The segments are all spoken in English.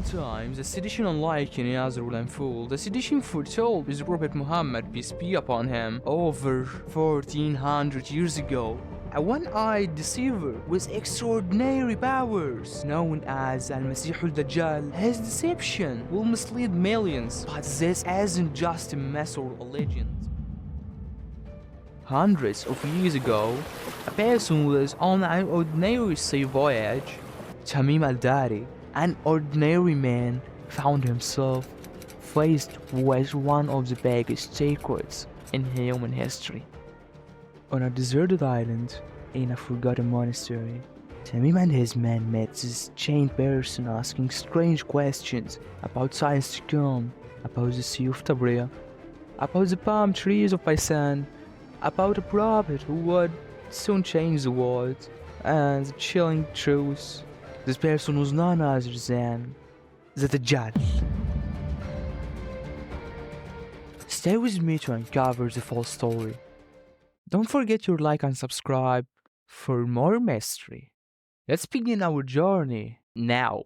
one time, the sedition unlike any other will unfold. The sedition foretold is Prophet Muhammad, peace be upon him, over 1400 years ago. A one-eyed deceiver with extraordinary powers, known as Al-masih Al-dajjal. His deception will mislead millions, but this isn't just a myth or a legend. Hundreds of years ago, a person was on an ordinary sea voyage. Tamim Al-dari, an ordinary man, found himself faced with one of the biggest secrets in human history. On a deserted island in a forgotten monastery, Tamim and his men met this chained person asking strange questions about science to come, about the Sea of Tabriya, about the palm trees of Paisan, about a prophet who would soon change the world, and the chilling truth. This person was none other than the Dajjal. Stay with me to uncover the full story. Don't forget to like and subscribe for more mystery. Let's begin our journey now.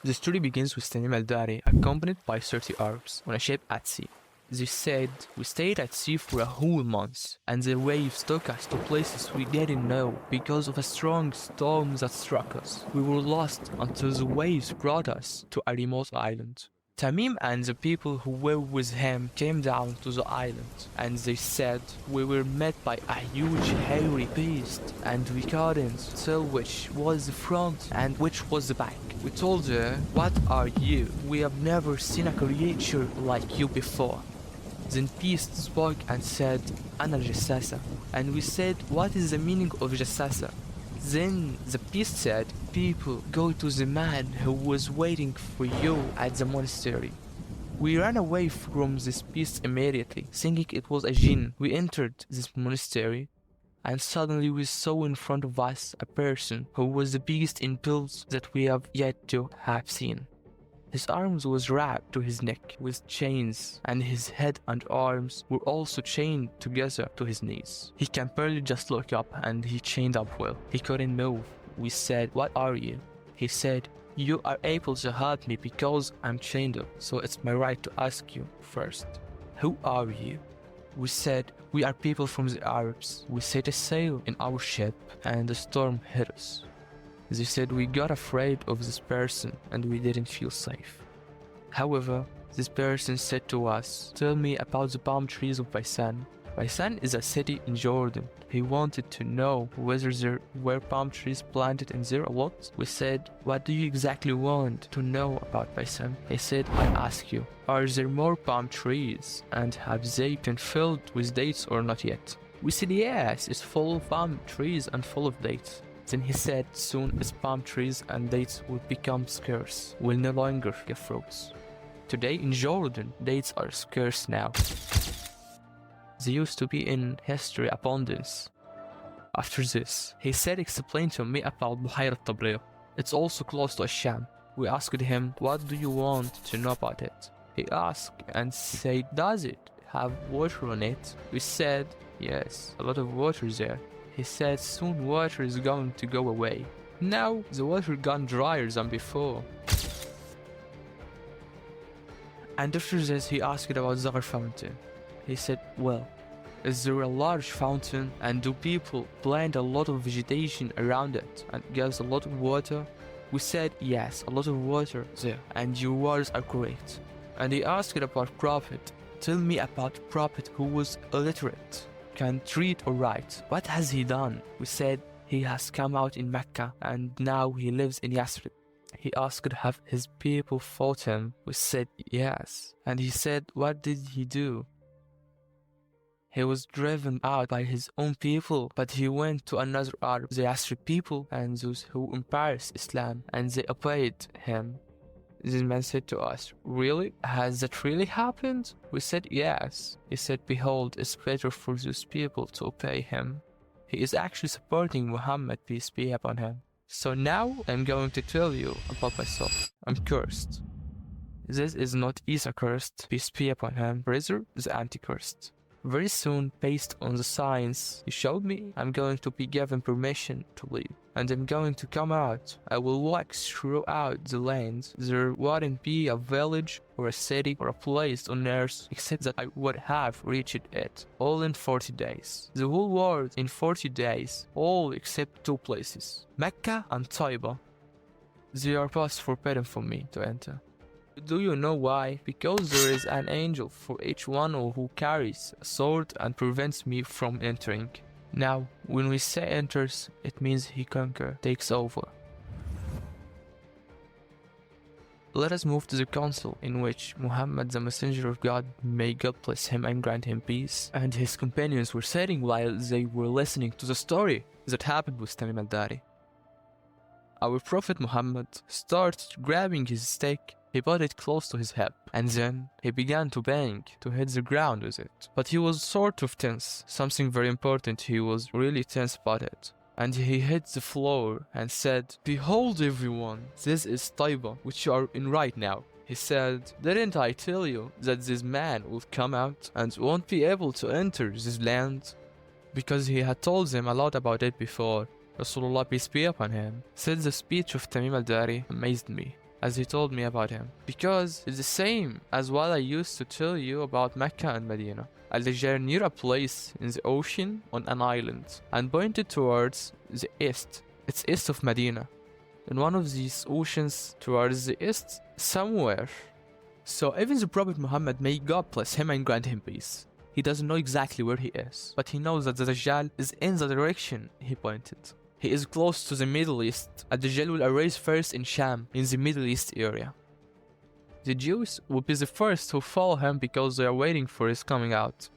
The story begins with Tamim Al-dari accompanied by 30 Arabs on a ship at sea. They said, "We stayed at sea for a whole month, and the waves took us to places we didn't know because of a strong storm that struck us. We were lost until the waves brought us to a remote island." Tamim and the people who were with him came down to the island, and they said, "We were met by a huge hairy beast, and we couldn't tell which was the front and which was the back. We told her, 'What are you? We have never seen a creature like you before.' Then beast spoke and said, 'Ana Jassasa.' And we said, 'What is the meaning of Jassasa?' Then the beast said, 'People, go to the man who was waiting for you at the monastery.' We ran away from this beast immediately, thinking it was a jinn. We entered this monastery, and suddenly we saw in front of us a person who was the biggest in build that we have yet to have seen. His arms was wrapped to his neck with chains, and his head and arms were also chained together to his knees. He can barely just look up, and he chained up well. He couldn't move. We said, 'What are you?' He said, 'You are able to hurt me because I'm chained up, so it's my right to ask you first. Who are you?' We said, 'We are people from the Arabs. We set a sail in our ship, and the storm hit us.' They said we got afraid of this person and we didn't feel safe. However, this person said to us, 'Tell me about the palm trees of Paisan.' Paisan is a city in Jordan. He wanted to know whether there were palm trees planted in there a lot. We said, 'What do you exactly want to know about Paisan?' He said, 'I ask you, are there more palm trees, and have they been filled with dates or not yet?' We said, 'Yes, it's full of palm trees and full of dates.' Then he said, 'Soon as palm trees and dates will become scarce, will no longer give fruits. Today in Jordan, dates are scarce now. They used to be in history abundance.' After this, he said, 'Explain to me about Buhayrat Tabriya. It's also close to Asham.' We asked him, 'What do you want to know about it?' He asked and said, 'Does it have water on it?' We said, 'Yes, a lot of water there.' He said, 'Soon water is going to go away. Now the water gone drier than before.' And after this he asked about Zaghar fountain. He said, 'Well, is there a large fountain, and do people plant a lot of vegetation around it and gives a lot of water?' We said, 'Yes, a lot of water there, and your words are correct.' And he asked about prophet. 'Tell me about prophet who was illiterate, can't read or write. What has he done?' We said, 'He has come out in Mecca and now he lives in Yathrib.' He asked, 'Have his people fought him?' We said, 'Yes.' And he said, 'What did he do?' He was driven out by his own people, but he went to another Arab, the Yathrib people, and those who embraced Islam, and they obeyed him. This man said to us, 'Really? Has that really happened?' We said, 'Yes.' He said, 'Behold, it's better for those people to obey him. He is actually supporting Muhammad, peace be upon him. So now I'm going to tell you about myself. I'm cursed. This is not Isa cursed, peace be upon him, rather the Antichrist. Very soon, based on the signs he showed me, I'm going to be given permission to leave. And I'm going to come out. I will walk throughout the land. There wouldn't be a village or a city or a place on earth except that I would have reached it. All in 40 days. The whole world in 40 days. All except 2 places. Mecca and Taiba. They are both forbidden for me to enter. Do you know why? Because there is an angel for each one who carries a sword and prevents me from entering. Now, when we say enters, it means he conquers, takes over. Let us move to the council in which Muhammad, the messenger of God, may God bless him and grant him peace, and his companions were sitting while they were listening to the story that happened with Tamim Al-dari. Our Prophet Muhammad started grabbing his stick. He put it close to his hip, and then he began to bang to hit the ground with it. But he was sort of tense, something very important, he was really tense about it. And he hit the floor and said, "Behold everyone, this is Taiba, which you are in right now." He said, "Didn't I tell you that this man will come out and won't be able to enter this land?" Because he had told them a lot about it before. Rasulullah, peace be upon him, said the speech of Tamim Al-dari amazed me, as he told me about him, because it's the same as what I used to tell you about Mecca and Medina. Al-dajjal near a place in the ocean on an island, and pointed towards the east. It's east of Medina. In one of these oceans towards the east, somewhere. So even the Prophet Muhammad, may God bless him and grant him peace, he doesn't know exactly where he is, but he knows that the Dajjal is in the direction he pointed. He is close to the Middle East. Al-Dajjal will arise first in Sham, in the Middle East area. The Jews will be the first to follow him because they are waiting for his coming out.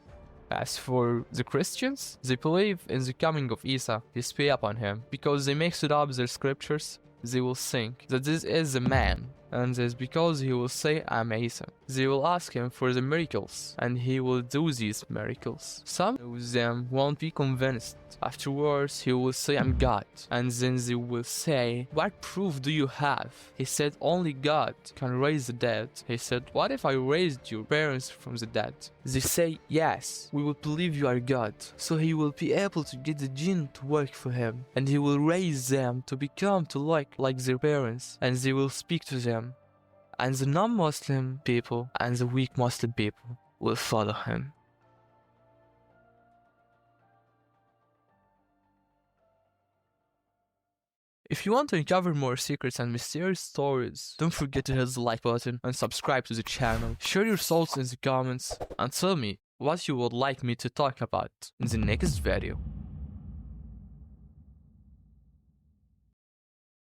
As for the Christians, they believe in the coming of Isa, peace be upon him, because they mix it up their scriptures. They will think that this is a man, and this because he will say, "I'm Isa." They will ask him for the miracles, and he will do these miracles. Some of them won't be convinced. Afterwards, he will say, "I'm God." And then they will say, "What proof do you have?" He said, "Only God can raise the dead." He said, "What if I raised your parents from the dead?" They say, "Yes, we will believe you are God." So he will be able to get the jinn to work for him, and he will raise them to become to like their parents, and they will speak to them. And the non-Muslim people and the weak Muslim people will follow him. If you want to uncover more secrets and mysterious stories, don't forget to hit the like button and subscribe to the channel. Share your thoughts in the comments and tell me what you would like me to talk about in the next video.